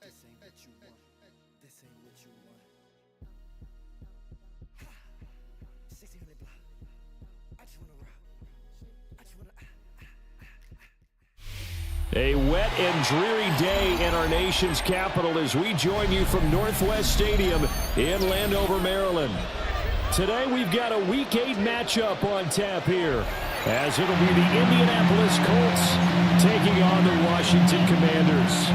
This ain't what you want. This ain't what you want. 1600 block. I just wanna rock. I just wanna. A wet and dreary day in our nation's capital as we join you from Northwest Stadium in Landover, Maryland. Today we've got a Week 8 matchup on tap here, as it'll be the Indianapolis Colts taking on the Washington Commanders.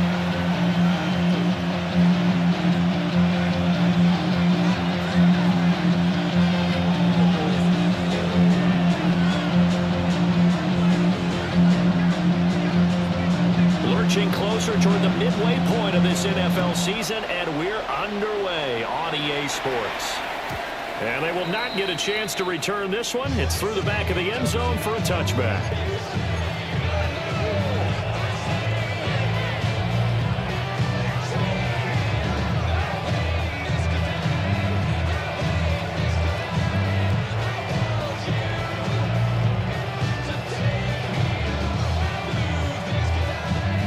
Lurching closer toward the midway point of this NFL season, and we're underway on EA Sports. And they will not get a chance to return this one. It's through the back of the end zone for a touchback.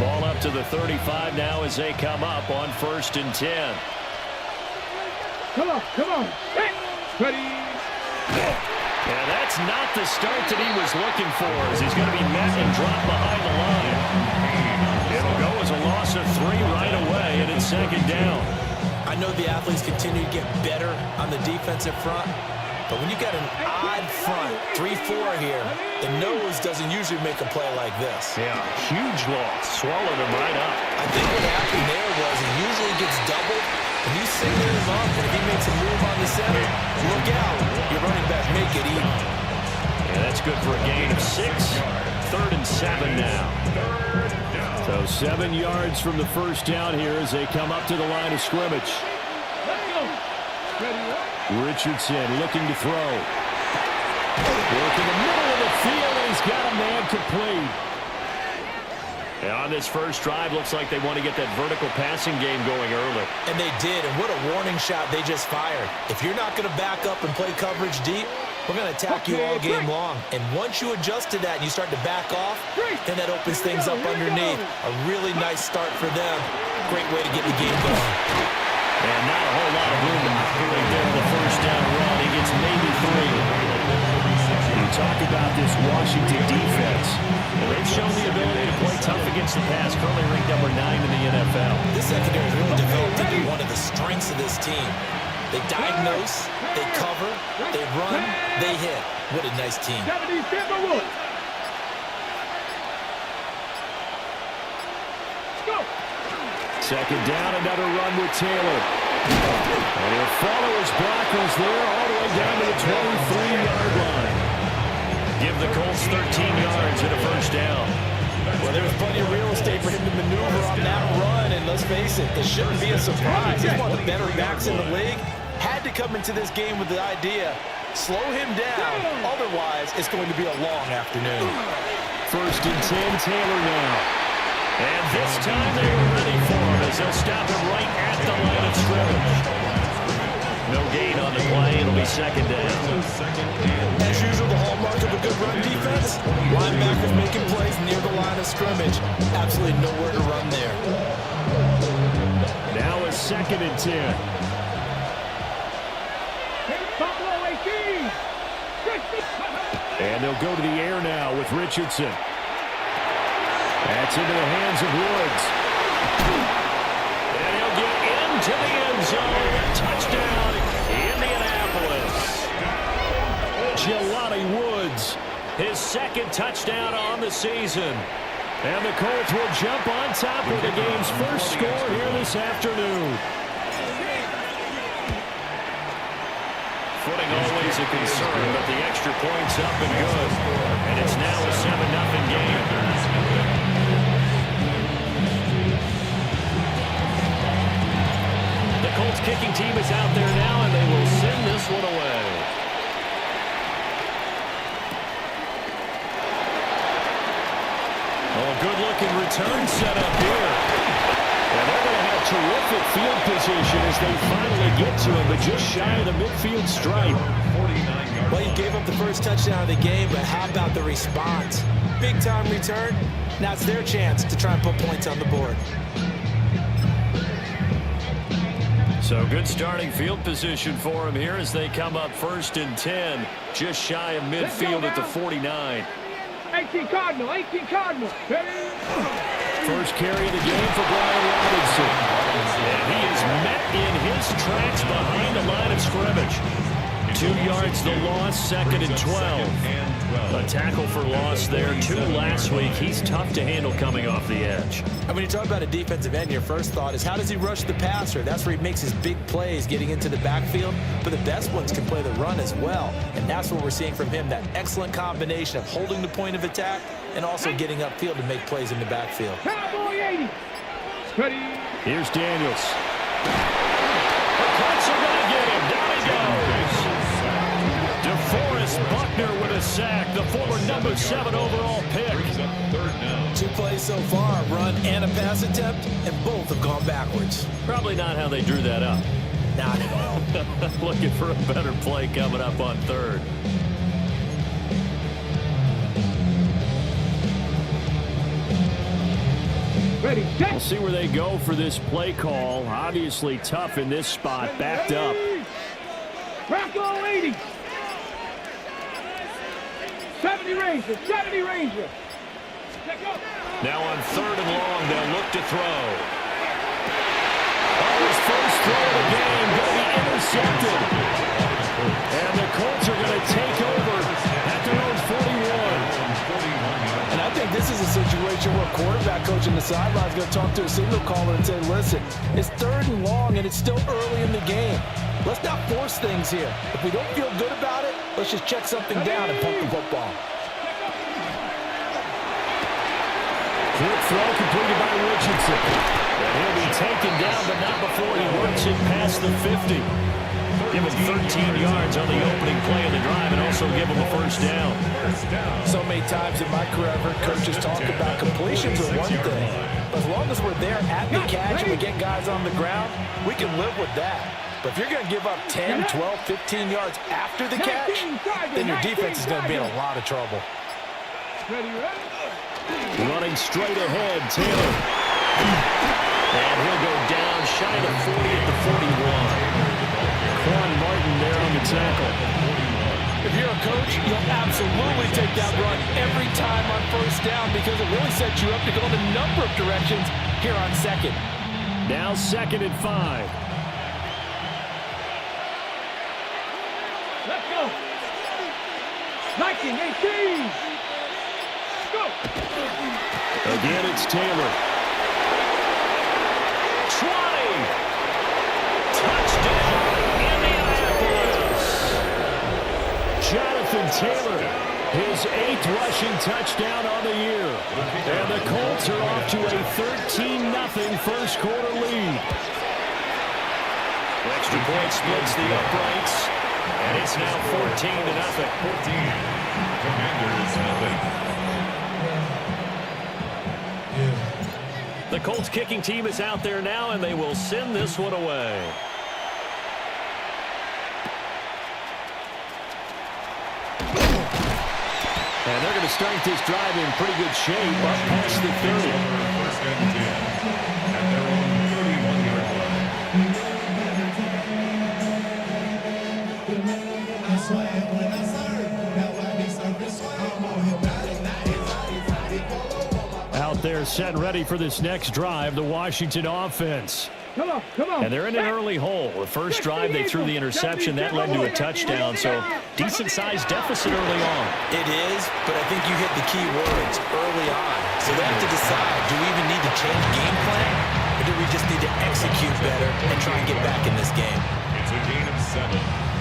Ball up to the 35 now as they come up on 1st and 10. Come on. Hey. Ready. Yeah, that's not the start that he was looking for, as he's going to be met and dropped behind the line. It'll go as a loss of 3 right away, and it's 2nd down. I know the athletes continue to get better on the defensive front, but when you got an odd front, 3-4 here, the nose doesn't usually make a play like this. Yeah, huge loss. Swallowed him right up. I think what happened there was he usually gets doubled. When you send him up, and if he makes a move on the center, look out. Your running back make it even. Yeah, that's good for a gain of 6. 3rd and 7 now. So 7 yards from the first down here as they come up to the line of scrimmage. Richardson looking to throw. Work in the middle of the field, and he's got a man complete. And on this first drive, looks like they want to get that vertical passing game going early. And they did, and what a warning shot they just fired. If you're not going to back up and play coverage deep, we're going to attack you all game long. And once you adjust to that and you start to back off, then that opens things up underneath. A really nice start for them. Great way to get the game going. And not a whole lot of room to operate there on the first down run. He gets maybe 3. You talk about this Washington defense. Well, they've shown the ability to play tough against the pass, currently ranked number 9 in the NFL. This secondary has really developed into one of the strengths of this team. They diagnose, they cover, they run, they hit. What a nice team. 2nd down, another run with Taylor. And he'll follow his blockers there all the way down to the 23-yard line. Give the Colts 13 yards and a first down. Well, there was plenty of real estate for him to maneuver on that run, and let's face it, this shouldn't be a surprise. He's one of the better backs in the league. Had to come into this game with the idea, slow him down, otherwise it's going to be a long afternoon. 1st and 10, Taylor now. And this time they were ready for him as they'll stop him right at the line of scrimmage. No gain on the play. It'll be 2nd down. As usual, the hallmark of a good run defense, linebackers making plays near the line of scrimmage. Absolutely nowhere to run there. Now a 2nd and 10. And they'll go to the air now with Richardson. That's into the hands of Woods. And he'll get into the end zone. Touchdown, Indianapolis. Jelani Woods, his 2nd touchdown on the season. And the Colts will jump on top of the game's first score here this afternoon. Footing always a concern, but the extra point's up and good. And it's now a 7-0 game. Colts kicking team is out there now, and they will send this one away. Oh, good-looking return set up here. And they're going to have terrific field position as they finally get to him, but just shy of the midfield stripe. Well, you gave up the first touchdown of the game, but how about the response? Big-time return. Now it's their chance to try and put points on the board. So good starting field position for him here as they come up 1st and 10, just shy of midfield at the 49. 18 Cardinal, 18 Cardinal. First carry of the game for Brian Robinson. And he is met in his tracks behind the line of scrimmage. 2 yards the loss, 2nd and 12. A tackle for loss there, 2 last week. He's tough to handle coming off the edge. And when you talk about a defensive end, your first thought is how does he rush the passer? That's where he makes his big plays getting into the backfield. But the best ones can play the run as well. And that's what we're seeing from him, that excellent combination of holding the point of attack and also getting upfield to make plays in the backfield. Cowboy 80. Ready. Here's Daniels. The Colts are going to get him. Down he goes. DeForest Buckner with a sack, the former number 7 overall pick. 2 plays so far, run and a pass attempt, and both have gone backwards. Probably not how they drew that up. Not at all. Looking for a better play coming up on 3rd. Ready, set. We'll see where they go for this play call. Obviously tough in this spot, backed up. Rocco 80. 70 Ranger, 70 Ranger. Now on 3rd and long, they'll look to throw. Oh, his first throw of the game going to be intercepted. And the Colts are going to take over at their own 41. And I think this is a situation where a quarterback coach in the sideline is going to talk to a signal caller and say, listen, it's 3rd and long and it's still early in the game. Let's not force things here. If we don't feel good about it, let's just check something down and pump the football. Quick throw completed by Richardson. And he'll be taken down, but not before he works it past the 50. Give him 13 yards on the opening play of the drive and also give him a first down. So many times in my career, I've heard coaches talk about completions are one thing. But as long as we're there at the catch and we get guys on the ground, we can live with that. But if you're going to give up 10, 12, 15 yards after the catch, then your defense is going to be in a lot of trouble. Running straight ahead, Taylor. And he'll go down shy of 40 at the 41. Quan Martin there on the tackle. If you're a coach, you'll absolutely take that run every time on 1st down because it really sets you up to go in a number of directions here on 2nd. Now 2nd and 5. Let's go. 19, 18. Go. Again, it's Taylor. 20. Touchdown, Indianapolis. Jonathan Taylor, his 8th rushing touchdown on the year. And the Colts are off to a 13-0 first quarter lead. Extra point splits the uprights. And it's now 14-0. 14. Commanders nothing. The Colts kicking team is out there now, and they will send this one away. And they're going to start this drive in pretty good shape up past the 30. First and 10 at their own 31-yard line. Out there set and ready for this next drive, the Washington offense. Come on, come on. And they're in an early hole. The first drive, they threw the interception. That led to a touchdown, so decent-sized deficit early on. It is, but I think you hit the key words early on. So they have to decide, do we even need to change game plan, or do we just need to execute better and try and get back in this game? It's a gain of 7.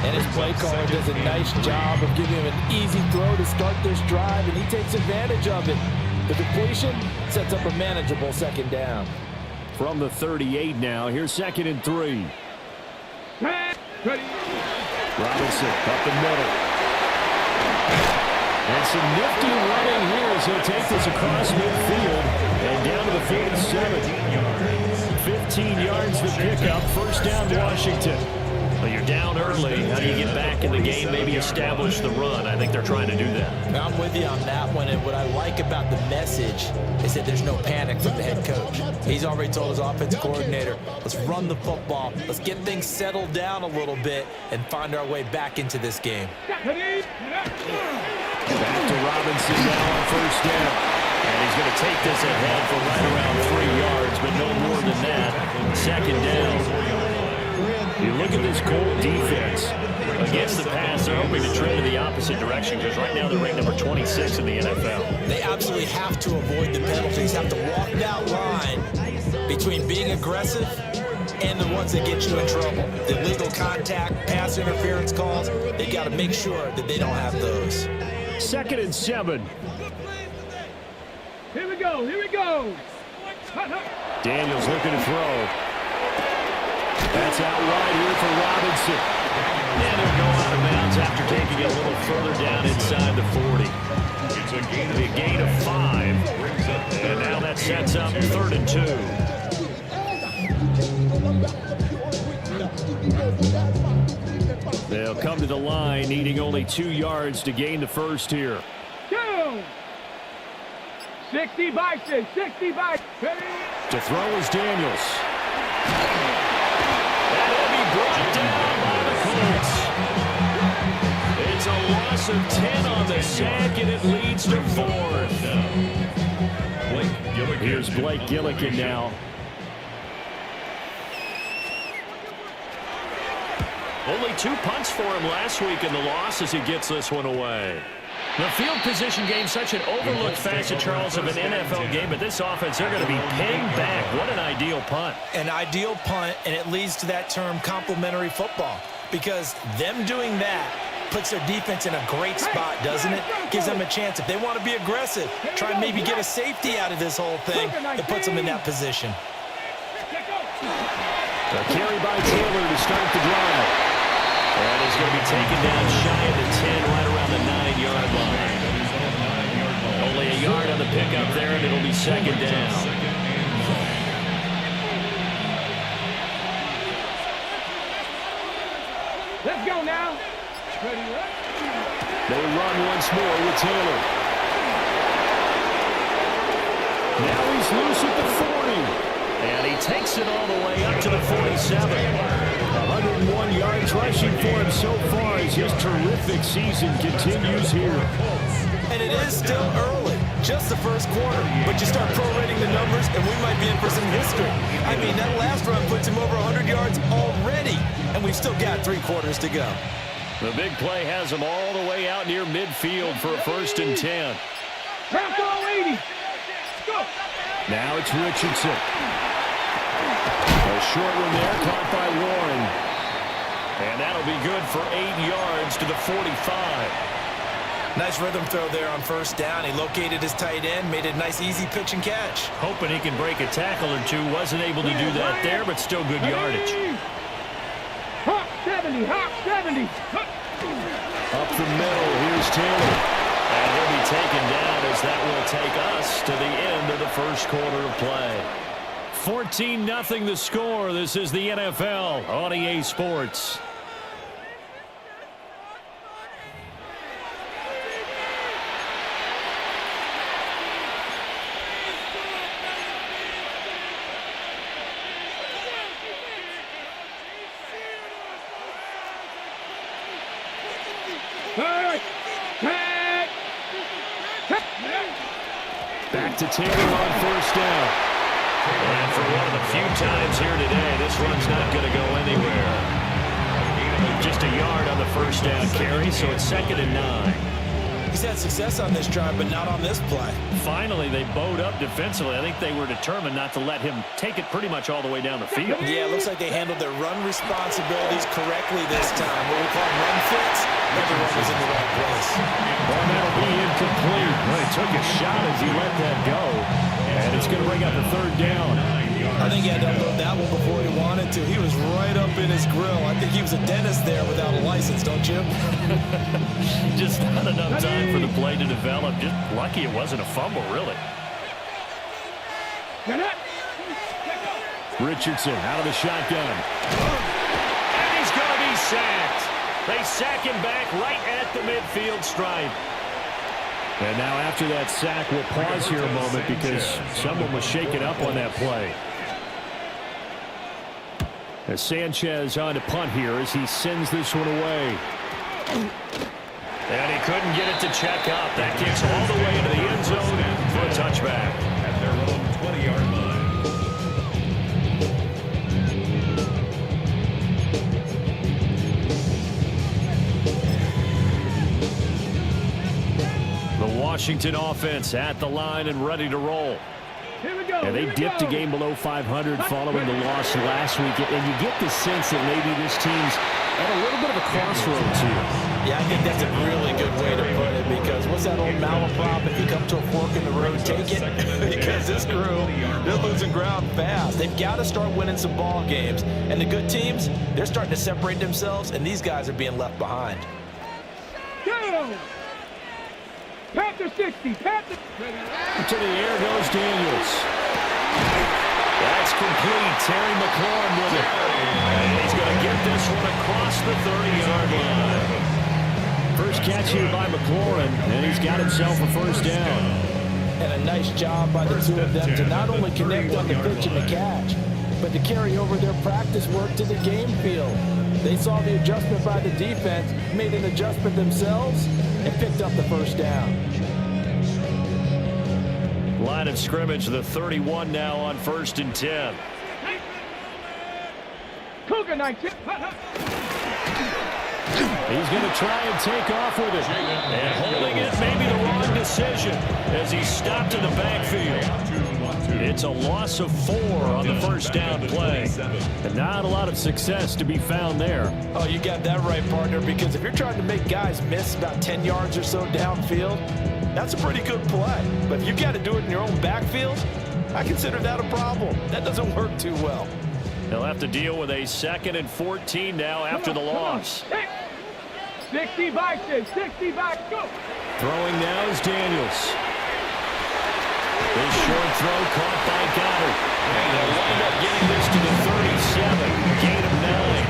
And his play caller does a nice job of giving him an easy throw to start this drive, and he takes advantage of it. The completion sets up a manageable 2nd down. From the 38 now, here's 2nd and 3. Ready. Robinson up the middle. And some nifty running here as he'll take this across midfield and down to the 47. 15 yards the pickup, first down Washington. Well, you're down early. How do you get back in the game, maybe establish the run? I think they're trying to do that. I'm with you on that one, and what I like about the message is that there's no panic from the head coach. He's already told his offensive coordinator, let's run the football, let's get things settled down a little bit, and find our way back into this game. Back to Robinson now on first down. And he's going to take this ahead for right around 3 yards, but no more than that. Second down. You look at this Colt defense. Against the pass, they're hoping to trend in the opposite direction because right now they're ranked number 26 in the NFL. They absolutely have to avoid the penalties, have to walk that line between being aggressive and the ones that get you in trouble. The illegal contact, pass interference calls, they got to make sure that they don't have those. 2nd and 7. Here we go. Here we go. Daniels looking to throw. That's out wide here for Robinson. And he'll go out of bounds after taking it a little further down inside the 40. It's a gain A gain of 5. And now that sets up 3rd and 2. They'll come to the line, needing only 2 yards to gain the first here. 2. 60 Bison. 60 Bison. To throw is Daniels. And he'll be brought down by the Colts. It's a loss of 10 on the sack, and it leads to 4th. Here's Blake Gillikin now. Only 2 punts for him last week in the loss as he gets this one away. The field position game, such an overlooked facet, Charles, of an NFL game, but this offense, they're going to be paying back. What an ideal punt. An ideal punt, and it leads to that term complementary football, because them doing that puts their defense in a great spot, doesn't it? Gives them a chance. If they want to be aggressive, try and maybe get a safety out of this whole thing, it puts them in that position. A carry by Taylor to start the drive. And he's going to be taken down shy of the 10, right around the 9-yard line. Only a yard on the pickup there, and it'll be 2nd down. Let's go now. They run once more with Taylor. Now he's loose at the 40. And he takes it all the way up to the 47. 101 yards rushing for him so far as his terrific season continues here. And it is still early, just the first quarter. But you start prorating the numbers, and we might be in for some history. I mean, that last run puts him over 100 yards already, and we've still got 3 quarters to go. The big play has him all the way out near midfield for a 1st and 10. Trap all 80. Go. Now it's Richardson. A short one there, caught by Warren. And that'll be good for 8 yards to the 45. Nice rhythm throw there on first down. He located his tight end, made a nice easy pitch and catch. Hoping he can break a tackle or two. Wasn't able to do that there, but still good yardage. Hop 70, hop 70. Up the middle, here's Taylor. And he'll be taken down as that will take us to the end of the first quarter of play. 14-0 the score. This is the NFL on EA Sports. Back to Taylor on first down. And for one of the few times here today, this run's not going to go anywhere. Just a yard on the first down carry, so it's 2nd and 9. He's had success on this drive, but not on this play. Finally, they bowed up defensively. I think they were determined not to let him take it pretty much all the way down the field. Yeah, it looks like they handled their run responsibilities correctly this time. What we call run fits, everyone was in the right place. Well, that'll be incomplete. Well, he took a shot as he let that go. And it's going to bring up the 3rd down. I think he had to unload that one before he wanted to. He was right up in his grill. I think he was a dentist there without a license, don't you? Just not enough time for the play to develop. Just lucky it wasn't a fumble, really. Richardson out of the shotgun. And he's going to be sacked. They sack him back right at the midfield stripe. And now after that sack, we'll pause here a moment because someone was shaken up on that play. As Sanchez on to punt here as he sends this one away. And he couldn't get it to check out. That kicks all the way into the end zone for a touchback. At their own 20-yard line. The Washington offense at the line and ready to roll. Here we go. And they dipped a game below 500 following the loss last week. And you get the sense that maybe this team's at a little bit of a crossroads here. Yeah, I think that's a really good way to put it because what's that old malaprop? If you come to a fork in the road, take it. Because this crew, they're losing ground fast. They've got to start winning some ball games. And the good teams, they're starting to separate themselves, and these guys are being left behind. Go! Panther 60, Panther. To the air goes Daniels. That's complete. Terry McLaurin with it. And he's going to get this one across the 30-yard line. First catch here by McLaurin, and he's got himself a first down. And a nice job by the two of them to not only connect on the pitch and the catch, but to carry over their practice work to the game field. They saw the adjustment by the defense, made an adjustment themselves, and picked up the first down. Line of scrimmage, the 31 now on 1st and 10. Cougar 19. He's going to try and take off with it. And holding it may be the wrong decision as he stopped in the backfield. It's a loss of 4 on the first down play. And not a lot of success to be found there. Oh, you got that right, partner, because if you're trying to make guys miss about 10 yards or so downfield, that's a pretty good play. But if you've got to do it in your own backfield, I consider that a problem. That doesn't work too well. They'll have to deal with a 2nd and 14 now after the loss. 60 by 60 by go. Throwing now is Daniels. This short throw caught by Goddard. And they'll wind up getting this to the 37. Gain of 9.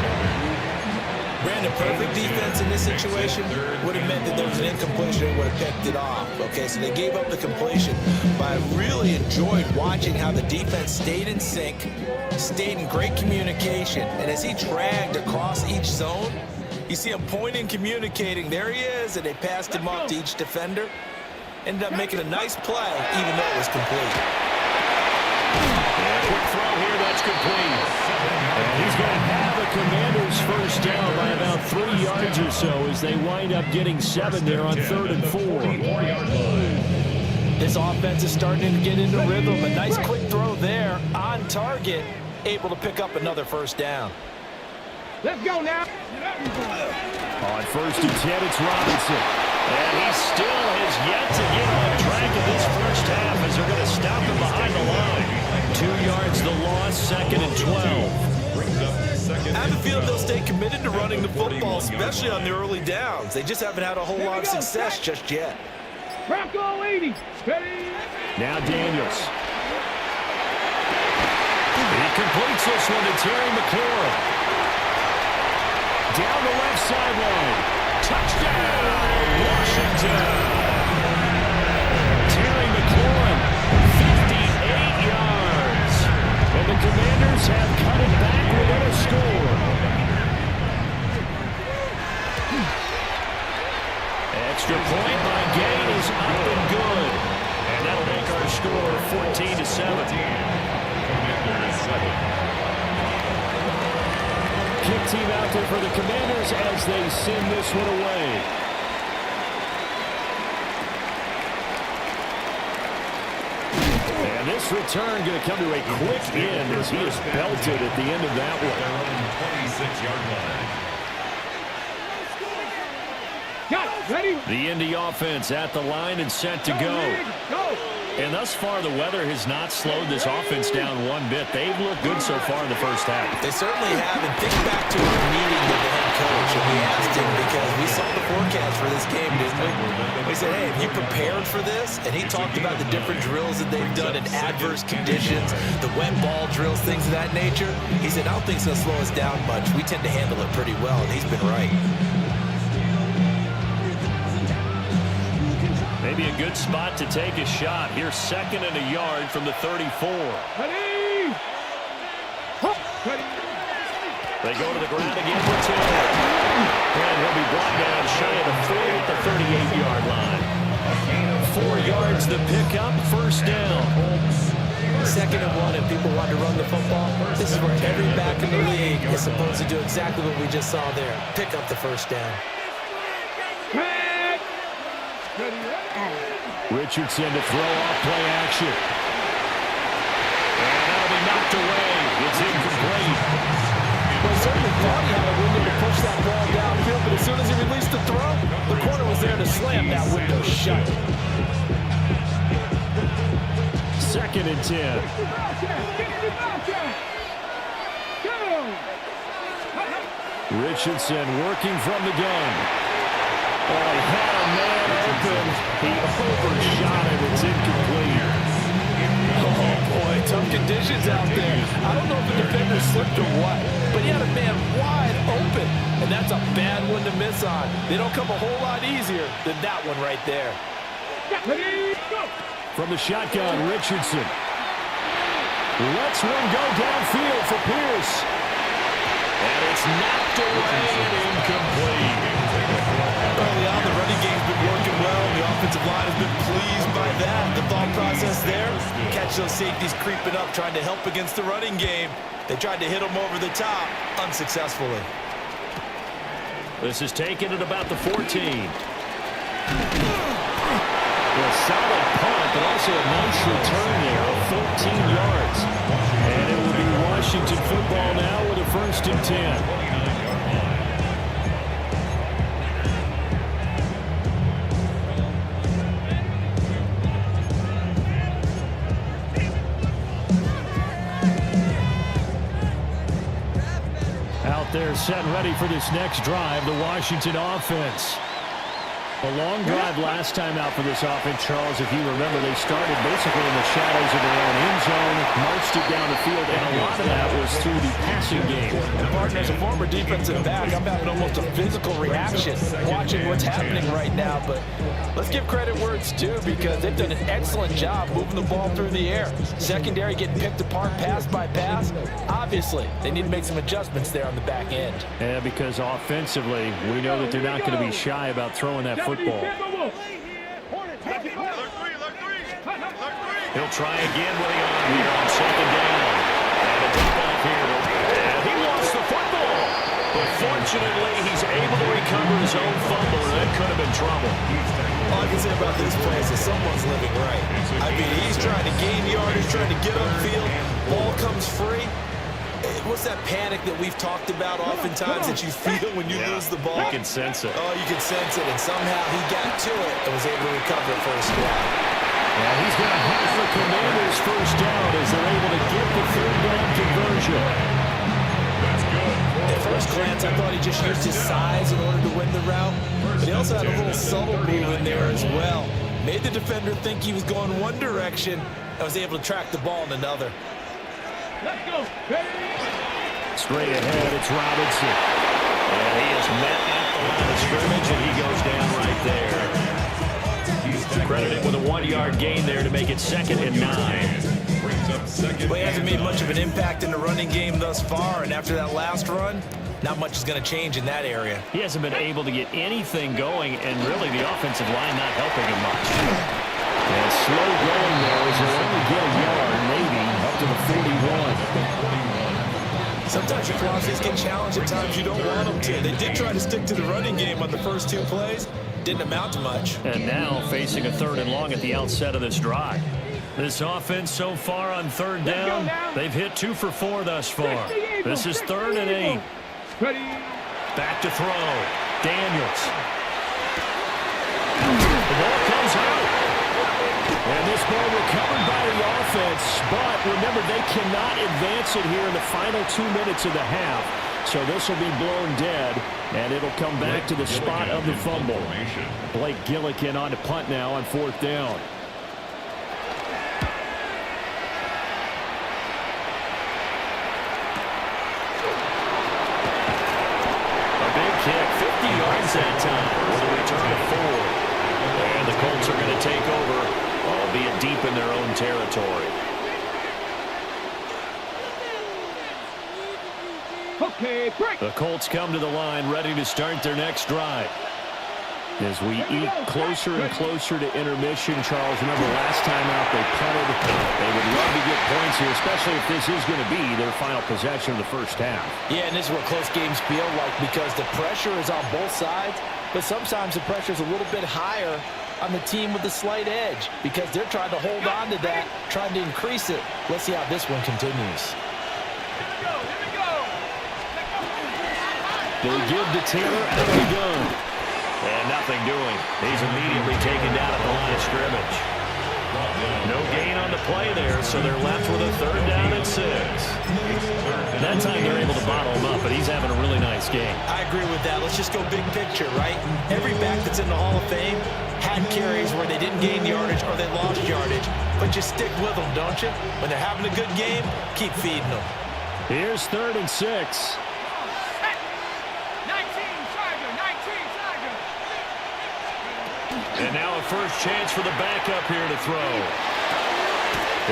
Brandon, perfect defense in this situation would have meant that there was an incompletion and would have picked it off. Okay, so they gave up the completion. But I really enjoyed watching how the defense stayed in sync, stayed in great communication. And as he dragged across each zone, you see him pointing, communicating. There he is, and they passed him off to each defender. Ended up making a nice play, even though it was complete. And quick throw here, that's complete. And he's going to have a Commanders first down by about 3 yards or so as they wind up getting 7 there on 3rd and 4. This offense is starting to get into rhythm. A nice quick throw there, on target, able to pick up another first down. Let's go now. On 1st and 10, it's Robinson. And he still has yet to get on track in this first half as they're going to stop him behind the line. 2 yards the loss, 2nd and 12. I have a feeling they'll stay committed to running the football, especially on the early downs. They just haven't had a whole lot of success just yet. Bronco 80. Ready. Now Daniels. He completes this one to Terry McLaurin. Down the left sideline. Touchdown, Washington. Terry McLaurin, 58 yards. And the Commanders have cut it back within a score. Extra point by Gain is up and good. And that'll make our score 14-7. Kick team out there for the Commanders as they send this one away. And this return going to come to a quick end as he is belted at the end of that one. 26-yard line. Got it. Ready. The Indy offense at the line and set to go. Go. And thus far, the weather has not slowed this offense down one bit. They've looked good so far in the first half. They certainly have. And think back to our meeting with the head coach. And we asked him because we saw the forecast for this game, didn't we? We said, hey, have you prepared for this? And he talked about the different drills that they've done in adverse conditions, the wet ball drills, things of that nature. He said, I don't think it's going to slow us down much. We tend to handle it pretty well, and he's been right. Maybe a good spot to take a shot. Here's 2nd and a yard from the 34. Ready? Ready? They go to the ground again for 2. And he'll be brought down shy of the 4 at the 38-yard line. 4 yards the pickup, first down. 2nd and 1, and people want to run the football. This is where every back in the league is supposed to do exactly what we just saw there. Pick up the first down. Richardson to throw off play action. And that'll be knocked away. It's incomplete. Well, certainly thought he had a window to push that ball downfield, but as soon as he released the throw, the corner was there to slam that window shut. 2nd and 10. Richardson working from the gun. Oh, he had a man open. He overshot it. It's incomplete. Oh, boy, tough conditions out there. I don't know if the defender slipped or what, but he had a man wide open, and that's a bad one to miss on. They don't come a whole lot easier than that one right there. From the shotgun, Richardson. Lets one go downfield for Pierce. And it's knocked away and incomplete. Early on, the running game's been working well. The offensive line has been pleased by that. The thought process there, catch those safeties creeping up, trying to help against the running game. They tried to hit them over the top, unsuccessfully. This is taken at about the 14. A solid punt, but also a nice return there of 14 yards. And it will be Washington football now with a 1st and 10. Out there set and ready for this next drive, the Washington offense. A long drive last time out for this offense, Charles. If you remember, they started basically in the shadows of their own end zone, marched it down the field, and a lot of that was through the passing game. Partner, as a former defensive back, I'm having almost a physical reaction watching what's happening right now. But let's give credit where it's due, because they've done an excellent job moving the ball through the air. Secondary getting picked apart pass by pass. Obviously, they need to make some adjustments there on the back end. Yeah, because offensively, we know that they're not going to be shy about throwing that football. He'll try again with the arm here on 2nd down. And a tip off here. And he wants the football. But fortunately, he's able to recover his own fumble, and that could have been trouble. All I can say about this play is that someone's living right. I mean, he's trying to gain yardage, trying to get upfield. Ball comes free. What's that panic that we've talked about oftentimes that you feel when you lose the ball? You can sense it. Oh, you can sense it, and somehow he got to it and was able to recover it for a squad. Yeah, he's going to have the Commanders' first down as they're able to get the 3rd down conversion. That's good. At first glance, I thought he just used his size in order to win the route, but he also had a little subtle move in there as well. Made the defender think he was going one direction and was able to track the ball in another. Let's go. Straight ahead, it's Robinson. And he is met at the line of scrimmage, and he goes down right there. Credited with a 1-yard gain there to make it 2nd and 9. Well, he hasn't made much of an impact in the running game thus far, and after that last run, not much is going to change in that area. He hasn't been able to get anything going, and really the offensive line not helping him much. And slow going there as he'll only get a yard, maybe, up to the 41. Sometimes your crosses get challenged at times you don't want them to. They did try to stick to the running game on the first 2 plays. Didn't amount to much. And now facing a 3rd and long at the outset of this drive. This offense so far on 3rd down, they've hit 2 for 4 thus far. This is 3rd and 8. Back to throw. Daniels. The ball comes out. And this ball recovered by the offense, but remember, they cannot advance it here in the final 2 minutes of the half. So this will be blown dead, and it'll come back to the spot of the fumble. Blake Gillikin on to punt now on 4th down. A big kick, 50 yards that time, with a return of 4. And the Colts are going to take over, albeit deep in their own territory. Okay, break. The Colts come to the line ready to start their next drive. As we eke closer and closer to intermission, Charles, remember last time out they punted. They would love to get points here, especially if this is going to be their final possession of the first half. Yeah, and this is what close games feel like because the pressure is on both sides, but sometimes the pressure is a little bit higher on the team with the slight edge because they're trying to hold on to that, trying to increase it. Let's see how this one continues. They give to Taylor out of the gun. And nothing doing. He's immediately taken down at the line of scrimmage. No gain on the play there, so they're left with a 3rd down and 6. That time they're able to bottle him up, but he's having a really nice game. I agree with that. Let's just go big picture, right? Every back that's in the Hall of Fame had carries where they didn't gain yardage or they lost yardage, but you stick with them, don't you? When they're having a good game, keep feeding them. Here's 3rd and 6. And now a first chance for the backup here to throw.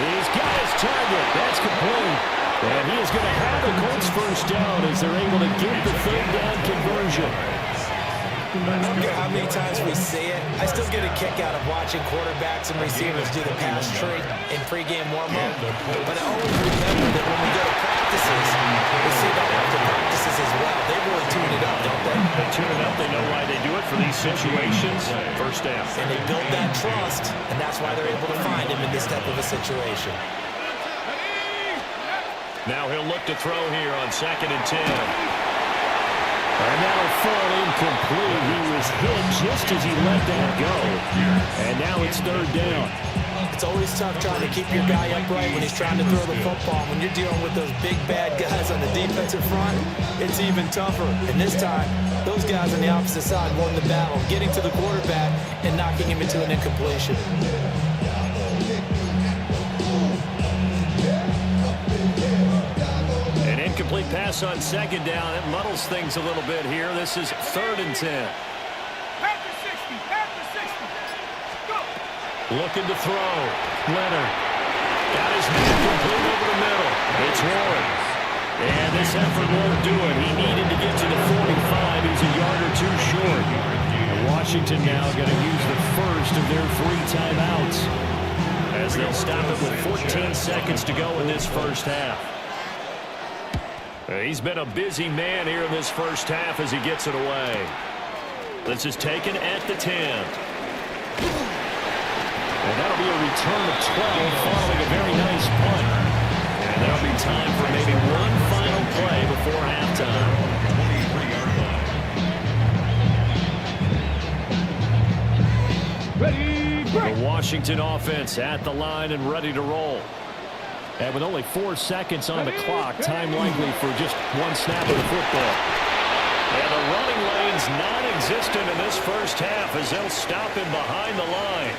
He's got his target. That's complete. And he is going to have the Colts first down as they're able to get the 3rd down conversion. I don't care how many times we say it, I still get a kick out of watching quarterbacks and receivers do the pass tree in pregame warm-up. But I always remember that when we go to practices, we see that after practices as well. They really tune it up, don't they? They tune it up. They know why they do it for these situations. First down. And they build that trust, and that's why they're able to find him in this type of a situation. Now he'll look to throw here on 2nd and 10. And that'll fall incomplete. He was hit just as he let that go. And now it's 3rd down. It's always tough trying to keep your guy upright when he's trying to throw the football. When you're dealing with those big, bad guys on the defensive front, it's even tougher. And this time, those guys on the opposite side won the battle, getting to the quarterback and knocking him into an incompletion. Incomplete pass on 2nd down. It muddles things a little bit here. This is 3rd and 10. After 60. Go. Looking to throw. Leonard. Got his man complete over the middle. It's Warren. And this effort won't do it. He needed to get to the 45. He's a yard or 2 short. And Washington now going to use the first of their 3 timeouts as they'll stop it with 14 seconds to go in this first half. He's been a busy man here in this first half as he gets it away. This is taken at the 10. And that'll be a return of 12 following a very nice punt. And there'll be time for maybe one final play before halftime. Ready, break. The Washington offense at the line and ready to roll. And with only 4 seconds on the clock, time likely for just one snap of the football. And the running lane's non-existent in this first half as they'll stop him behind the line.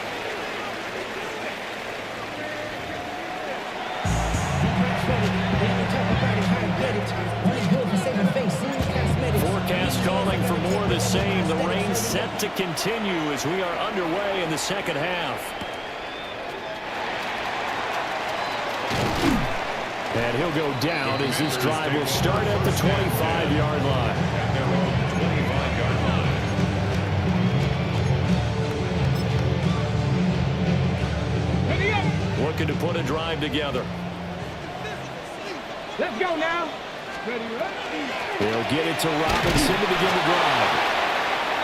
Forecast calling for more of the same. The rain set to continue as we are underway in the second half. And he'll go down as this drive will start at the 25-yard line. Looking to put a drive together. Let's go now. Ready. They'll get it to Robinson to begin the drive.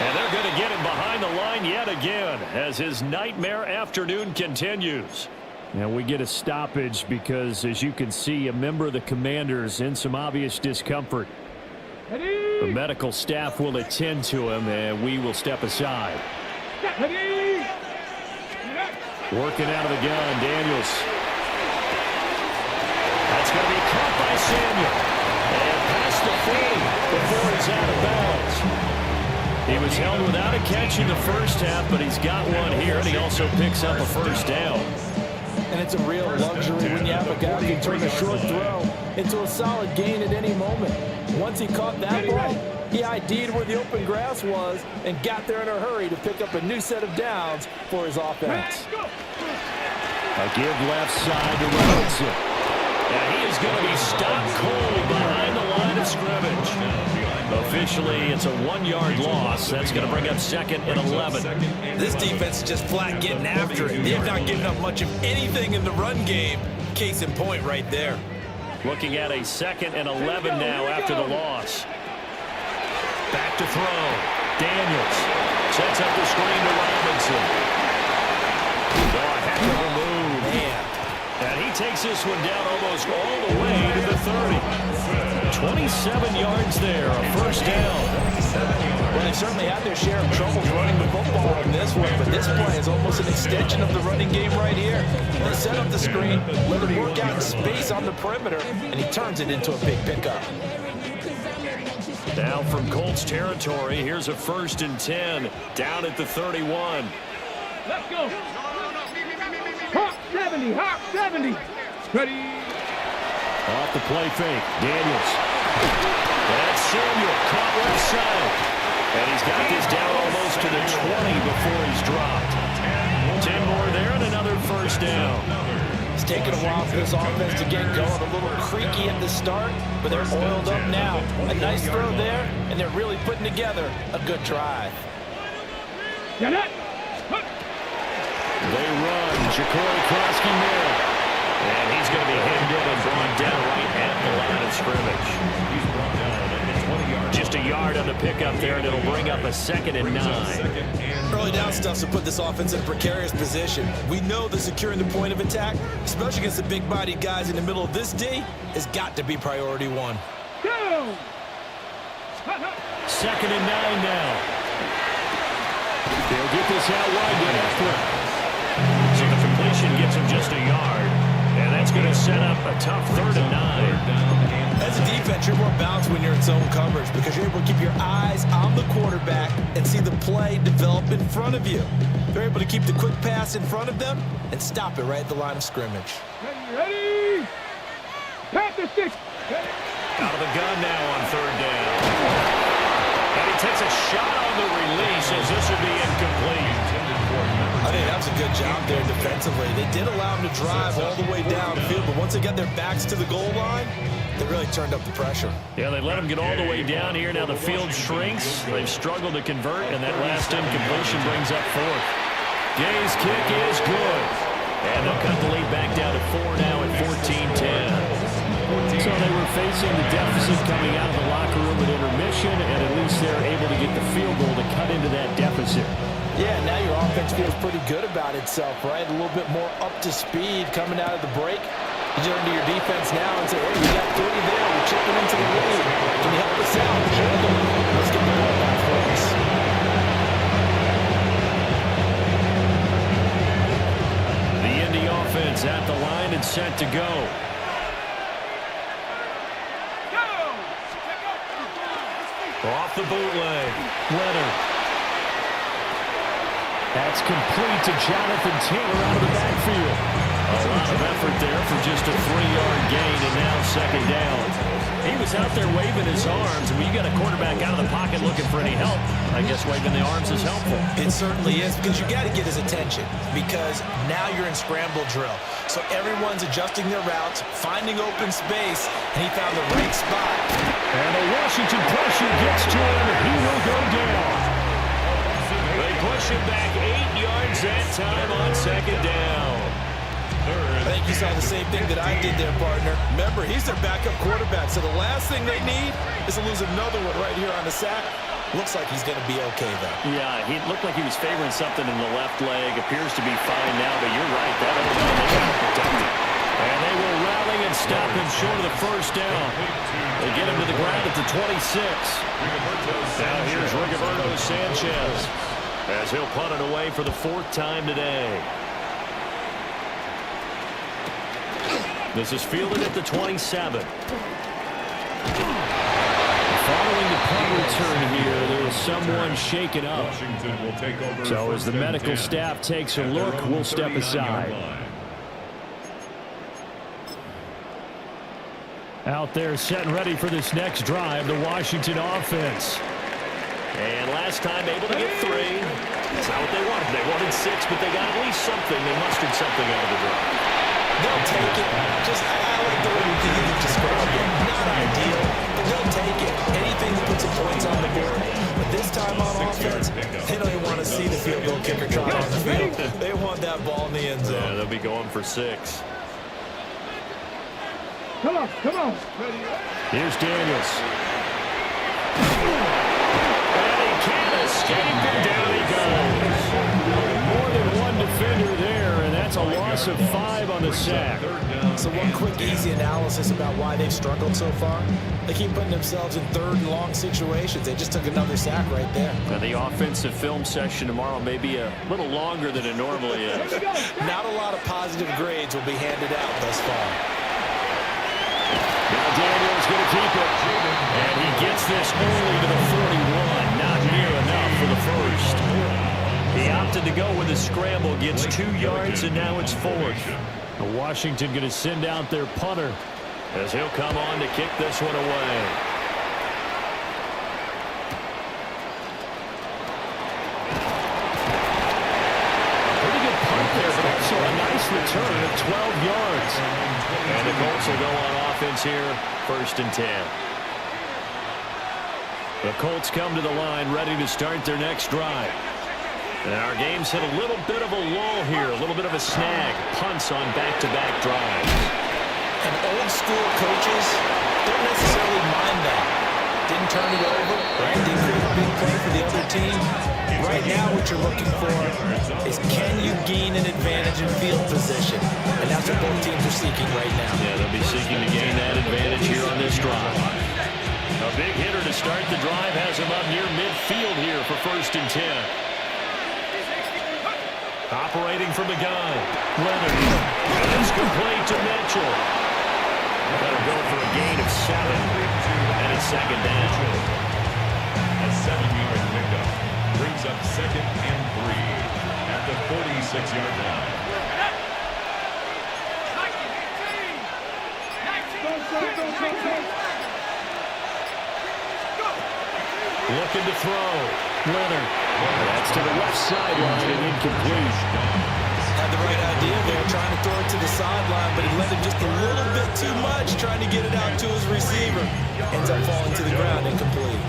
And they're going to get him behind the line yet again as his nightmare afternoon continues. Now we get a stoppage because, as you can see, a member of the Commanders in some obvious discomfort. Ready. The medical staff will attend to him, and we will step aside. Ready. Working out of the gun, Daniels. That's going to be caught by Samuel. And past the 40 before he's out of bounds. He was held without a catch in the first half, but he's got one here, and he also picks up a first down. And it's a real luxury when you have a guy who can turn a short throw into a solid gain at any moment. Once he caught that ball, he ID'd where the open grass was and got there in a hurry to pick up a new set of downs for his offense. A give left side to Robinson. And he is going to be stopped cold behind the line of scrimmage. Officially, it's a 1-yard loss. That's going to bring up 2nd and 11. This defense is just flat getting after it. They have not given up much of anything in the run game. Case in point right there. Looking at a 2nd and 11 now after the loss. Back to throw. Daniels sets up the screen to Robinson. Oh, a heck of a move. Man. And he takes this one down almost all the way to the 30. 27 yards there, a first down. Well, they certainly had their share of trouble running the football on this one, but this play is almost an extension of the running game right here. They set up the screen, let him work out in space on the perimeter, and he turns it into a big pickup. Now from Colts territory, here's a 1st and 10, down at the 31. Let's go. Hawk 70, Hawk 70. Ready. Off the play fake, Daniels. That's Samuel, caught left side. And he's got this down almost to the 20 before he's dropped. 10 more there and another first down. It's taken a while for this offense to get going. A little creaky at the start, but they're oiled up now. A nice throw there, and they're really putting together a good drive. Get it. They run. Ja'Cory Krosky there. And he's going to be hemmed in and brought down right at the line of scrimmage. He's brought down at the 20 yard. Just a yard on the pickup there, and it'll bring up a 2nd and 9. Early down stuff's to put this offense in a precarious position. We know that securing the point of attack, especially against the big-bodied guys in the middle of this D, has got to be priority 1. Go. 2nd and 9 now. They'll get this out wide to Eckler. So the completion gets him just a yard. And that's going to set up a tough 3rd and 9. As a defense, you're more balanced when you're in zone coverage because you're able to keep your eyes on the quarterback and see the play develop in front of you. They're able to keep the quick pass in front of them and stop it right at the line of scrimmage. Ready. Pass the stick. Out of the gun now on 3rd down. And he takes a shot on the release as this will be incomplete. I think that was a good job there defensively. They did allow him to drive all the way downfield, but once they got their backs to the goal line, they really turned up the pressure. Yeah, they let him get all the way down here. Now the field shrinks. They've struggled to convert, and that last incompletion brings up 4th. Gay's kick is good. And they'll cut the lead back down to 4 now at 14-10. So they were facing the deficit coming out of the locker room at intermission, and at least they're able to get the field goal to cut into that deficit. Yeah, now your offense feels pretty good about itself, right? A little bit more up to speed coming out of the break. You turn to your defense now and say, hey, we got 30 there. We're chipping into the lead. Can you help us out? Let's get the ball back for us. The Indy offense at the line and set to go. Off the bootleg. Leonard. That's complete to Jonathan Taylor out of the backfield. A lot of effort there for just a 3-yard gain, and now 2nd down. He was out there waving his arms. I mean, you got a quarterback out of the pocket looking for any help. I guess waving the arms is helpful. It certainly is, because you got to get his attention, because now you're in scramble drill. So everyone's adjusting their routes, finding open space, and he found the right spot. And the Washington pressure gets to him. He will go down. They push him back 8 yards that time on 2nd down. I think you saw the same thing that I did there, partner. Remember, he's their backup quarterback, so the last thing they need is to lose another one right here on the sack. Looks like he's going to be okay, though. Yeah, he looked like he was favoring something in the left leg. Appears to be fine now, but you're right. That other one, they got to protect him. And they will rally and stop him short of the 1st down. They get him to the ground at the 26. Now here's Rigoberto Sanchez as he'll punt it away for the 4th time today. This is fielded at the 27. Following the punt return here, there was someone shaken up. Washington will take over. So as the medical staff takes a look, we'll step aside. Out there set and ready for this next drive, the Washington offense. And last time able to get 3. That's not what they wanted. They wanted 6, but they got at least something. They mustered something out of the drive. They'll take it. Just I like the way you described it. Not ideal, but they'll take it. Anything that puts some points on the board. But this time on offense, they don't even want to see the field goal kicker try on the field. They want that ball in the end zone. Yeah, they'll be going for 6. Come on, come on. Here's Daniels. And he can't escape, and down he goes. More than one defender there, and that's a loss of 5 on the sack. So one quick, easy analysis about why they've struggled so far. They keep putting themselves in 3rd and long situations. They just took another sack right there. Now the offensive film session tomorrow may be a little longer than it normally is. Not a lot of positive grades will be handed out thus far. Now Daniels going to keep it. And he gets this only to the 41. Not near enough for the first. He opted to go with a scramble. Gets 2 yards, and now it's 4th. Washington going to send out their punter as he'll come on to kick this one away. Pretty good punt there, but also a nice return of 12 yards. And the Colts will go on offense here, 1st and 10. The Colts come to the line ready to start their next drive. And our game's hit a little bit of a lull here, a little bit of a snag. Punts on back-to-back drives. And old-school coaches don't necessarily mind that. Didn't turn it over, right? Didn't create a big play for the other team. Right now what you're looking for is can you gain an advantage in field position? And that's what both teams are seeking right now. Yeah, they'll be seeking to gain that advantage here on this drive. A big hitter to start the drive has him up near midfield here for 1st and 10. Operating from the gun, Leonard. And it's complete to Mitchell. That'll go for a gain of 7. And it's 2nd down. A 7-yard pickup brings up 2nd and 3 at the 46-yard line. Looking to throw. Leonard. That's to the left sideline and incomplete. Had the right idea there, trying to throw it to the sideline, but he let it just a little bit too much, trying to get it out to his receiver. Ends up falling to the ground, incomplete.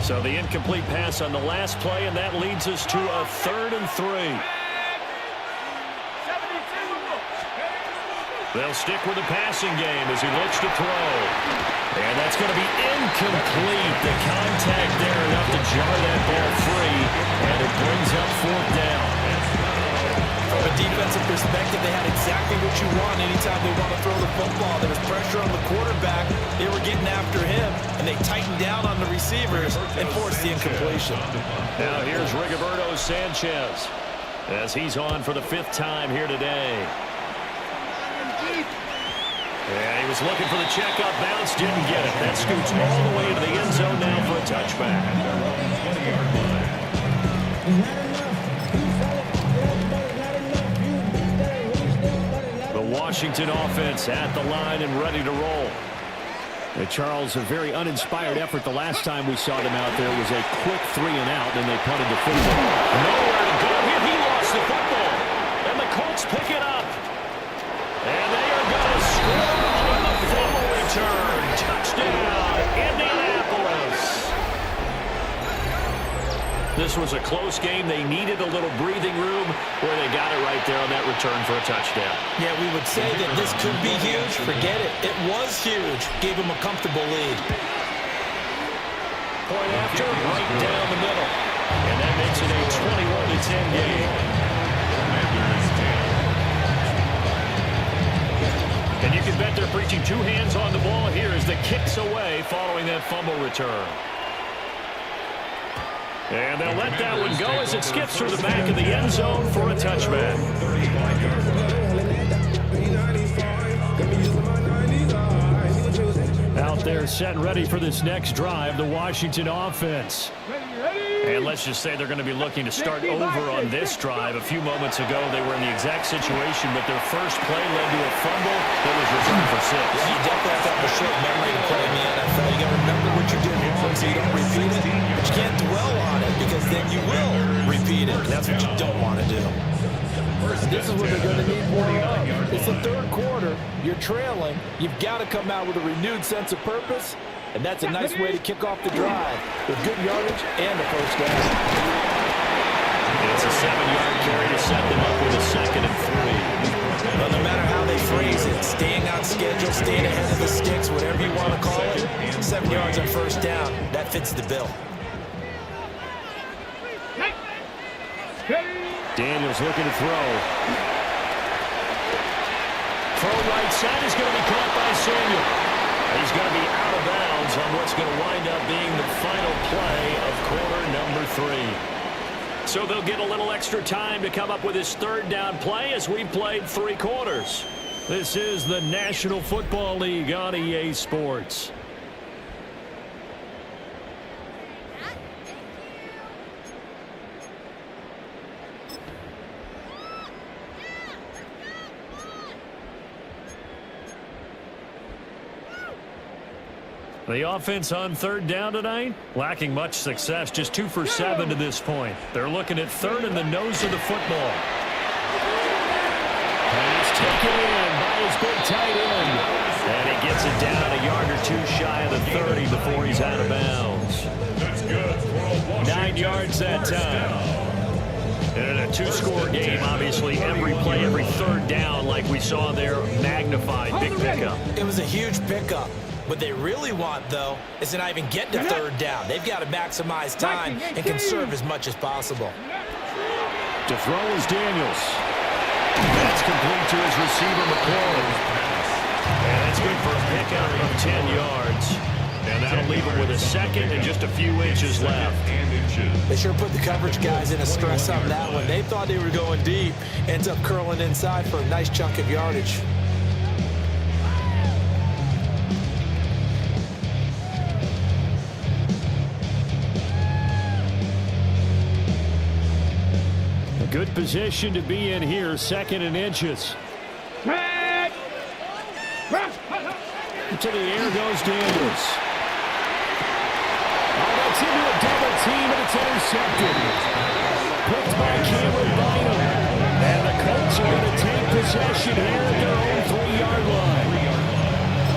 So the incomplete pass on the last play, and that leads us to a 3rd and 3. They'll stick with the passing game as he looks to throw. And that's going to be incomplete. The contact there enough to jar that ball free. And it brings up 4th down. From a defensive perspective, they had exactly what you want anytime they want to throw the football. There was pressure on the quarterback. They were getting after him, and they tightened down on the receivers and forced the incompletion. Now here's Rigoberto Sanchez as he's on for the 5th time here today. Yeah, he was looking for the checkup bounce, didn't get it. That scoots all the way into the end zone now for a touchback. The Washington offense at the line and ready to roll. Charles, a very uninspired effort the last time we saw them out there. It was a quick 3 and out, and they punted the football. Nowhere to go here. He lost the football. And the Colts pick it up. And they are going to score on the fumble return. Touchdown, Indianapolis. This was a close game. They needed a little breathing room where they got it right there on that return for a touchdown. Yeah, we would say that this could be huge. Forget it. It was huge. Gave them a comfortable lead. Point after, right down the middle. And that makes it a 21-10 game. And you can bet they're preaching 2 hands on the ball here as the kick's away following that fumble return. And they'll let that one go as it skips through the back of the end zone for a touchback. Out there set and ready for this next drive, the Washington offense. And let's just say they're going to be looking to start over on this drive. A few moments ago, they were in the exact situation, but their first play led to a fumble that was returned for 6. Yeah, you definitely have to have a short memory to play in the NFL. You got to remember what you did wrong so you don't repeat it. But you can't dwell on it because then you will repeat it. That's what you don't want to do. This is what they're going to need more of. It's the third quarter. You're trailing. You've got to come out with a renewed sense of purpose. And that's a nice way to kick off the drive with good yardage and a first down. It's a 7-yard carry to set them up with a 2nd and 3. Well, no matter how they phrase it, staying on schedule, staying ahead of the sticks, whatever you want to call it, 7 yards on first down, that fits the bill. Daniels looking to throw. Throw right side is going to be caught by Samuel. He's going to be out of bounds on what's going to wind up being the final play of quarter number 3. So they'll get a little extra time to come up with his 3rd down play as we played 3 quarters. This is the National Football League on EA Sports. The offense on 3rd down tonight, lacking much success, just 2 for 7 to this point. They're looking at 3rd in the nose of the football. And he's taken in by his big tight end. And he gets it down a yard or 2 shy of the 30 before he's out of bounds. 9 yards that time. And in a 2-score game, obviously every play, every 3rd down, like we saw there, magnified. Big pickup. It was a huge pickup. What they really want, though, is to not even get to 3rd down. They've got to maximize time and conserve as much as possible. To throw is Daniels. That's complete to his receiver, McCoy. And that's good for a pickup of 10 yards. And that'll leave him with a 2nd and just a few inches left. They sure put the coverage guys in a stress on that one. They thought they were going deep. Ends up curling inside for a nice chunk of yardage. Good position to be in here, 2nd and inches. To the air goes Daniels. Oh, that's into a double team, and it's intercepted. Picked by Cameron Bynum. And the Colts are going to take possession here at their own 3-yard line.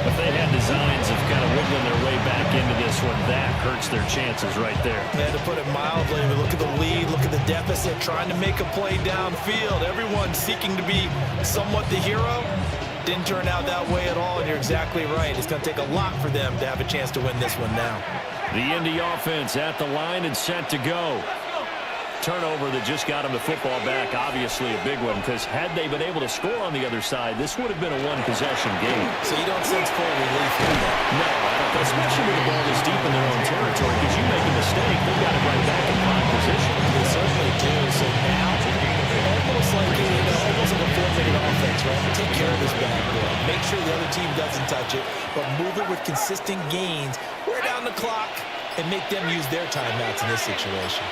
If they had designs of kind of wiggling their way back into this one, that hurts their chances right there. Yeah, to put it mildly, but look at the lead, look at the deficit, trying to make a play downfield. Everyone seeking to be somewhat the hero. Didn't turn out that way at all, and you're exactly right. It's going to take a lot for them to have a chance to win this one now. The Indy offense at the line and set to go. Turnover that just got him the football back, obviously a big one, because had they been able to score on the other side, this would have been a 1-possession game. So you don't sense full relief here? No, especially with the ball this deep in their own territory, because you make a mistake, they've got it right back in prime position. They certainly do. So now, almost like a 4-minute offense, right? Take care of this bad boy. Make sure the other team doesn't touch it, but move it with consistent gains. Wear down the clock and make them use their timeouts in this situation.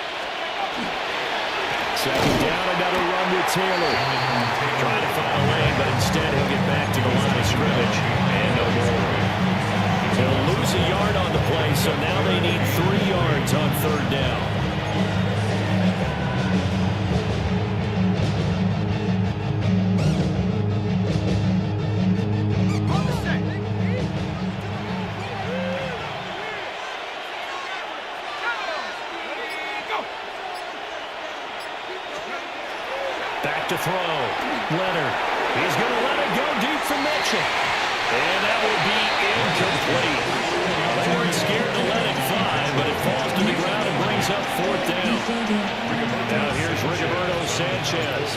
2nd down, another run with Taylor. Trying to find a lane, but instead he'll get back to the line of scrimmage and no more. They'll lose a yard on the play, so now they need 3 yards on 3rd down. Back to throw. Leonard. He's going to let it go deep for Mitchell. And that will be incomplete. They weren't scared to let it fly, but it falls to the ground and brings up 4th down. Now here's Rigoberto Sanchez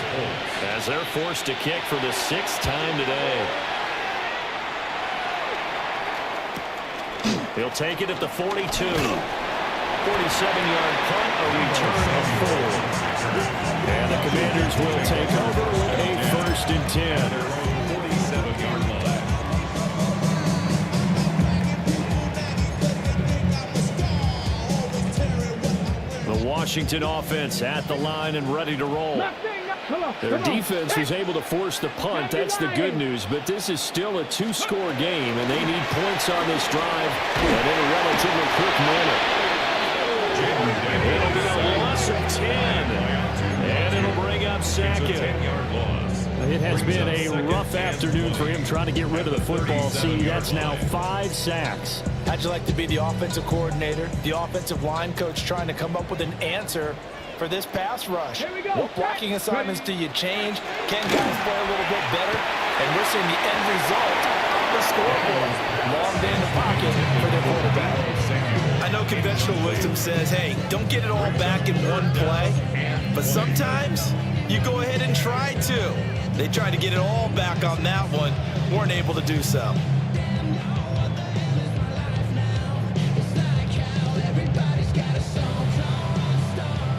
as they're forced to kick for the 6th time today. He'll take it at the 42. 47-yard punt, a return of 4. And the Commanders will take over with a 1st and 10. 47-yard line. The Washington offense at the line and ready to roll. Their defense was able to force the punt. That's the good news. But this is still a 2-score game, and they need points on this drive and in a relatively quick manner. It'll be a loss of 10, and it'll bring up Sackett. It has been a rough afternoon for him trying to get rid of the football. See, that's now 5 sacks. How'd you like to be the offensive coordinator, the offensive line coach trying to come up with an answer for this pass rush? What blocking assignments do you change? Can guys play a little bit better? And we're seeing the end result on the scoreboard. Long day in the pocket for their quarterback. I know conventional wisdom says, hey, don't get it all back in one play. But sometimes you go ahead and try to. They tried to get it all back on that one. Weren't able to do so.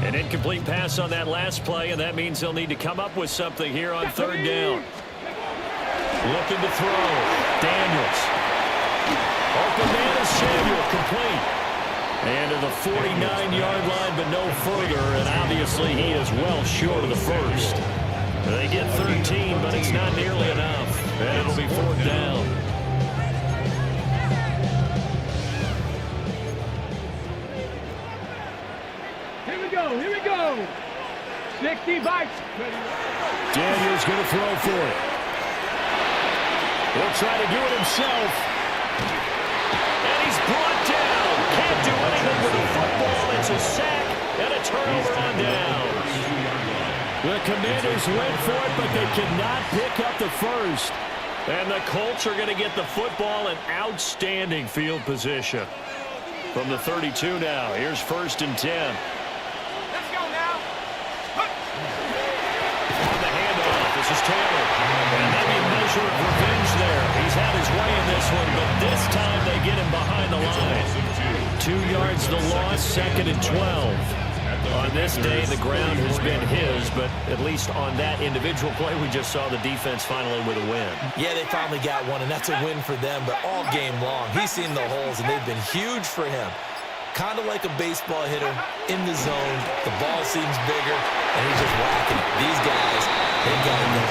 An incomplete pass on that last play, and that means they'll need to come up with something here on 3rd down. Looking to throw. Daniels. Open man is Samuel, complete. And to the 49-yard line, but no further, and obviously he is well short of the 1st. They get 13, but it's not nearly enough. And it'll be 4th down. Here we go. 60 bites. Daniels going to throw for it. He'll try to do it himself. And he's brought down. Can't do anything with the football. It's a sack and a turnover on down. The Commanders went for it, but they cannot pick up the 1st. And the Colts are going to get the football in outstanding field position. From the 32 now, here's 1st and 10. This is Taylor, and maybe a measure of revenge there. He's had his way in this one, but this time they get him behind the line. 2 yards the loss, 2nd and 12. On this day, the ground has been his, but at least on that individual play, we just saw the defense finally with a win. Yeah, they finally got one, and that's a win for them, but all game long, he's seen the holes, and they've been huge for him. Kind of like a baseball hitter in the zone. The ball seems bigger, and he's just whacking it. These guys, they've got it going.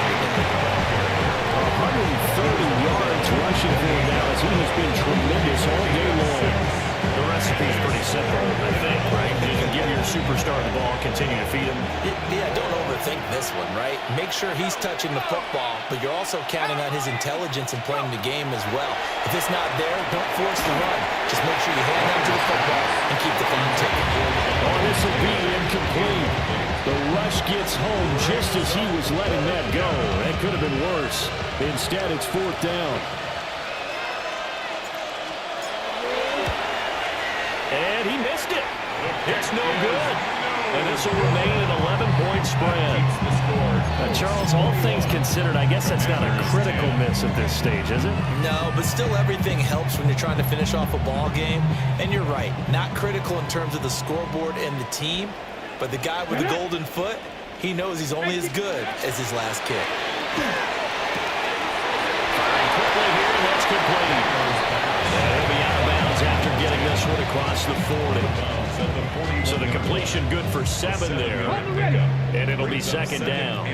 130 yards rushing for him now as he has been tremendous all day long. The recipe is pretty simple, I think, right? You can give your superstar the ball, continue to feed him. Yeah, don't overthink this one, right? Make sure he's touching the football, but you're also counting on his intelligence in playing the game as well. If it's not there, don't force the run. Just make sure you hand on to the football and keep the clock ticking. Oh, this will be incomplete. The rush gets home just as he was letting that go. That could have been worse. Instead, it's 4th down. And he missed it. It's no good. And this will remain an 11-point spread. Charles, all things considered, I guess that's not a critical miss at this stage, is it? No, but still everything helps when you're trying to finish off a ball game. And you're right, not critical in terms of the scoreboard and the team, but the guy with the golden foot, he knows he's only as good as his last kick. Firing quickly here, and that's complete. He'll be out of bounds after getting this one across the 40. So the completion good for 7 there. And it'll be 2nd down.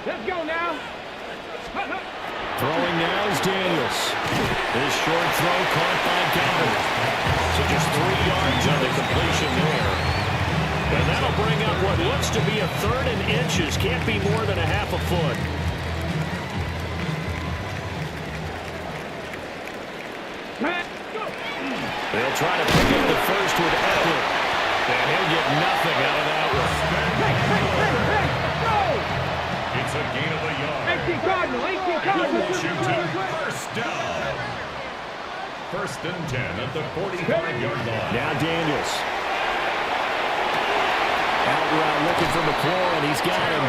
Let's go now. Throwing now is Daniels. His short throw caught by Gavin. So just 3 yards on the completion there. And that'll bring up what looks to be a 3rd and inches. Can't be more than a half a foot. They'll try to pick up the 1st with Eckler. And he'll get nothing out of that one. It's a gain of a yard. 18 Cardinal. Washington, 1st down. 1st and 10 at the 45-yard line. Now Daniels. Out route looking for McClure, and he's got him.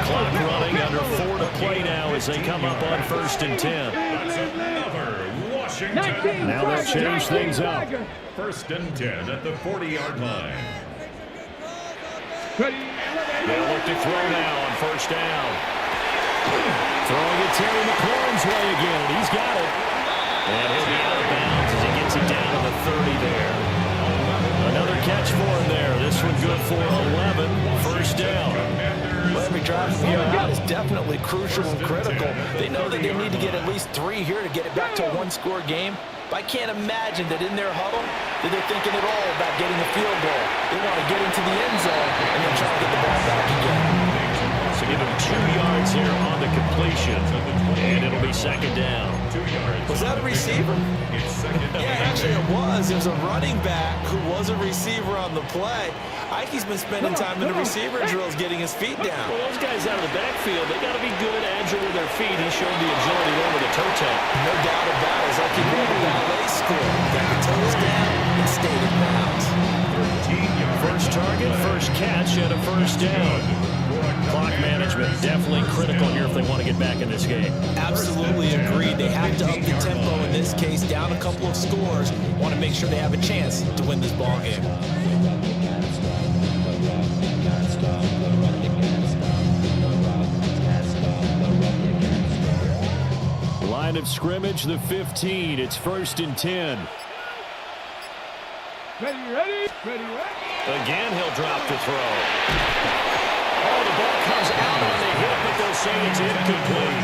Clock running, under 4 to play now as they come up on 1st and 10. That's another Washington Washington. Now they'll change things up. First and 10 at the 40-yard line. They'll look to throw now on first down. Throwing it Terry McLaurin's way again. He's got it. And he'll be out of bounds as he gets it down to the 30 there. Another catch for him there. This one good for 11. First down. Well, every drive from here out is definitely crucial and critical. They know that they need to get at least 3 here to get it back to a one-score game. But I can't imagine that in their huddle that they're thinking at all about getting a field goal. They want to get into the end zone and then try to get the ball back again. So give him 2 yards here on the completion, and it'll be second down. 2 yards. Was that a receiver? Yeah, actually it was. It was a running back who was a receiver on the play. Ikey's been spending time in the receiver drills getting his feet down. Well, those guys out of the backfield, they got to be good, agile with their feet. He showed the agility there with a toe tap. No doubt about it. It's like he won a ballet school. Got the toes down and stayed in bounds. First target, first catch, and a first down. Clock management definitely critical here if they want to get back in this game. Absolutely agreed. They have to up the tempo in this case, down a couple of scores. Want to make sure they have a chance to win this ball game. Line of scrimmage, the 15. It's first and 10. Ready. Again, he'll drop the throw. Oh, the ball comes out on the hit, but they'll say it's incomplete.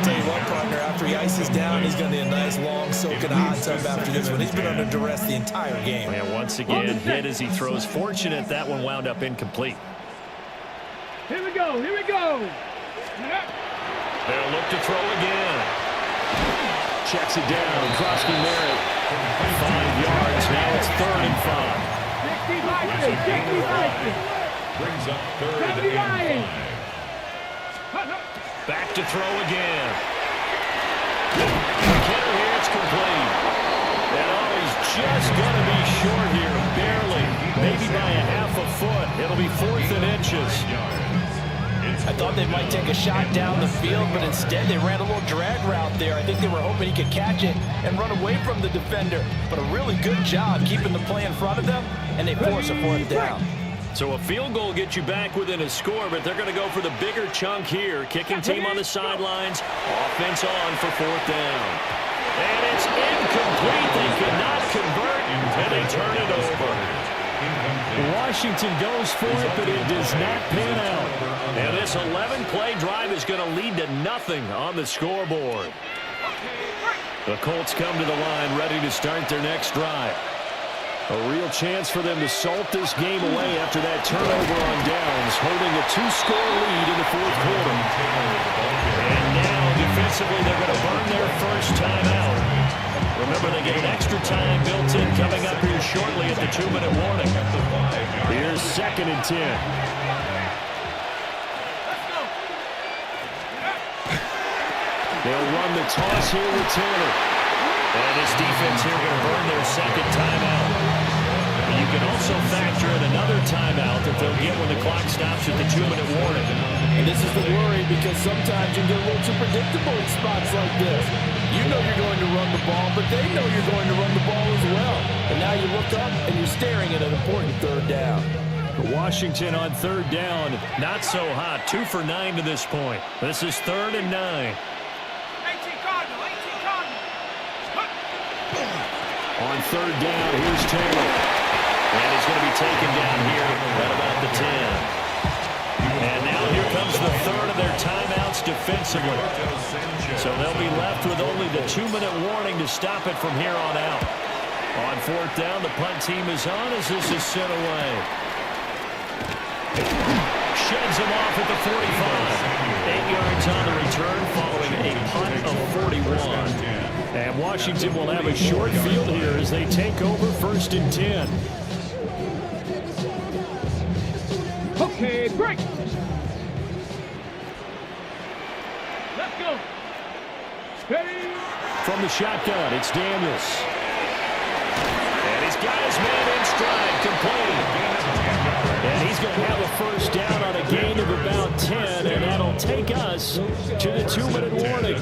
Tell you what, partner, after he ices down, he's going to need a nice, long soak in a hot tub after this one. He's been under duress the entire game. And once again, hit as he throws. Fortunate that one wound up incomplete. Here we go. They'll look to throw again. Checks it down. Krosky Merritt. 5 yards. Now it's 3rd and 5. 60 Brings up 3rd and 5. Back to throw again. McKinnon here, it's complete. And he's just going to be short here, barely. Maybe by a half a foot. It'll be 4th and inches. I thought they might take a shot down the field, but instead they ran a little drag route there. I think they were hoping he could catch it and run away from the defender. But a really good job keeping the play in front of them, and they force a 4th down. So a field goal gets you back within a score, but they're going to go for the bigger chunk here. Kicking team on the sidelines. Offense on for 4th down. And it's incomplete. They could not convert, and they turn it over. Washington goes for it, but it does not pan out. And this 11-play drive is going to lead to nothing on the scoreboard. The Colts come to the line ready to start their next drive. A real chance for them to salt this game away after that turnover on downs, holding a 2-score lead in the 4th quarter. And now, defensively, they're going to burn their first timeout. Remember, they get an extra time built in coming up here shortly at the 2-minute warning. Here's 2nd and 10. They'll run the toss here with Taylor. And this defense here going to burn their 2nd timeout. You can also factor in another timeout that they'll get when the clock stops at the 2-minute warning. And this is the worry because sometimes you get a little too predictable in spots like this. You know you're going to run the ball, but they know you're going to run the ball as well. And now you look up and you're staring at an important 3rd down. Washington on 3rd down, not so hot. 2 for 9 to this point. This is 3rd and 9. On 3rd down, here's Taylor. And he's going to be taken down here at about the 10. And now here comes the 3rd of their timeouts defensively. So they'll be left with only the 2-minute warning to stop it from here on out. On 4th down, the punt team is on as this is sent away. Sheds him off at the 45. 8 yards on the return following a punt of 41. And Washington will have a short field here as they take over 1st and 10. Okay, break. Let's go. Ready. From the shotgun, it's Daniels. And he's got his man in stride, complete. And he's going to have a 1st down on a gain of about 10, and that'll take us to the 2-minute warning.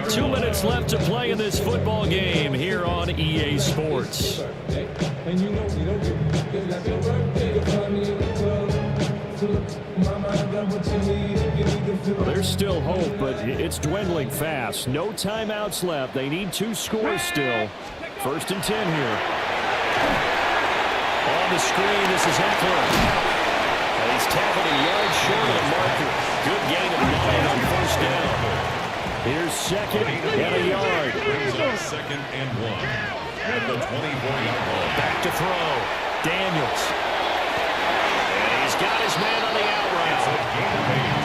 2 minutes left to play in this football game here on EA Sports. Well, there's still hope, but it's dwindling fast. No timeouts left. They need 2 scores still. 1st and 10 here. On the screen, this is Eckler. And he's tackled a yard short of the marker. Good gain of 9 on 1st down. Here's 2nd and a yard. Brings up 2nd and 1 at the 24-yard line. Back to throw. Daniels. And he's got his man on the out route.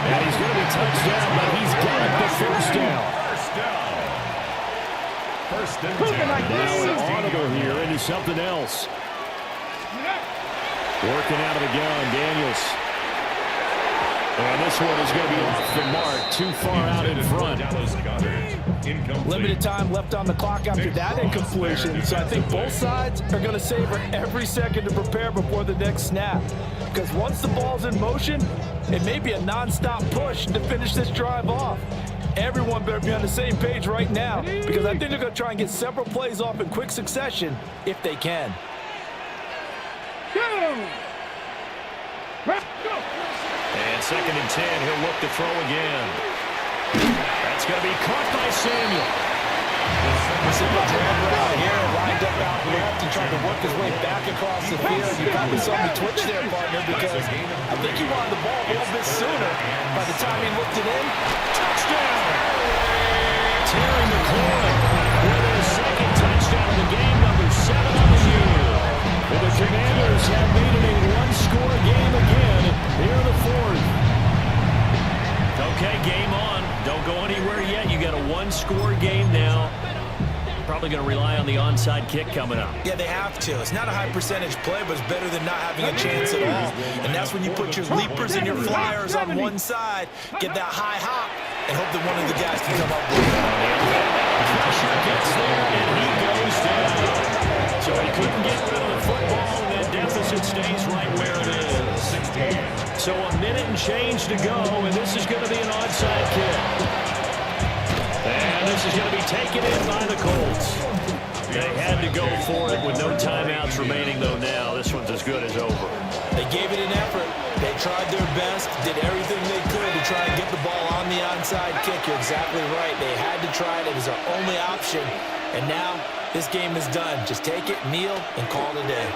And he's going to be touchdown, but he's got the 1st down. First and 10. Now an audible here into something else. Working out of the gun, Daniels. And this one is going to be off the mark, too far out in front. Limited time left on the clock after that incompletion, so I think both sides are going to savor every second to prepare before the next snap. Because once the ball's in motion, it may be a non-stop push to finish this drive off. Everyone better be on the same page right now, because I think they're going to try and get several plays off in quick succession if they can. And 2nd and 10, he'll look to throw again. That's going to be caught by Samuel. Simple drag route here, lined up out left and trying to work his way back across the field. You probably saw me twitch there, partner, because I think he wanted the ball a little bit sooner. By the time he looked it in, touchdown! Terry McLaurin with his 2nd touchdown of the game, number 7 on the year. And the Commanders have made it a 1-score game again here in the 4th. Okay, game on. Don't go anywhere yet. You got a 1-score game now. Probably going to rely on the onside kick coming up. Yeah, they have to. It's not a high percentage play, but it's better than not having a chance at all. And that's when you put your leapers and your flyers on one side, get that high hop, and hope that one of the guys can come up with it. Pressure gets there, and he goes down. So he couldn't get rid of the football, and that deficit stays right where it is. So a minute and change to go, and this is going to be an onside kick. And this is going to be taken in by the Colts. They had to go for it with no timeouts remaining, though now. This one's as good as over. They gave it an effort. They tried their best, did everything they could to try and get the ball on the onside kick. You're exactly right. They had to try it. It was their only option. And now this game is done. Just take it, kneel, and call it a day.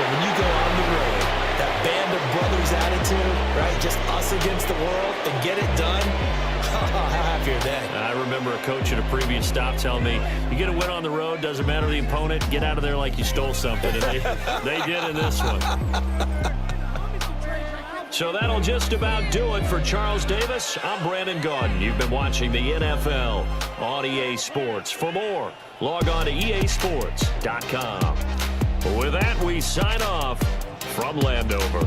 When you go on the road, that band of brothers attitude, right? Just us against the world and get it done. How happy are they? I remember a coach at a previous stop telling me, you get a win on the road, doesn't matter the opponent, get out of there like you stole something. And they did in this one. So that'll just about do it for Charles Davis. I'm Brandon Gaudin. You've been watching the NFL on EA Sports. For more, log on to easports.com. With that, we sign off from Landover.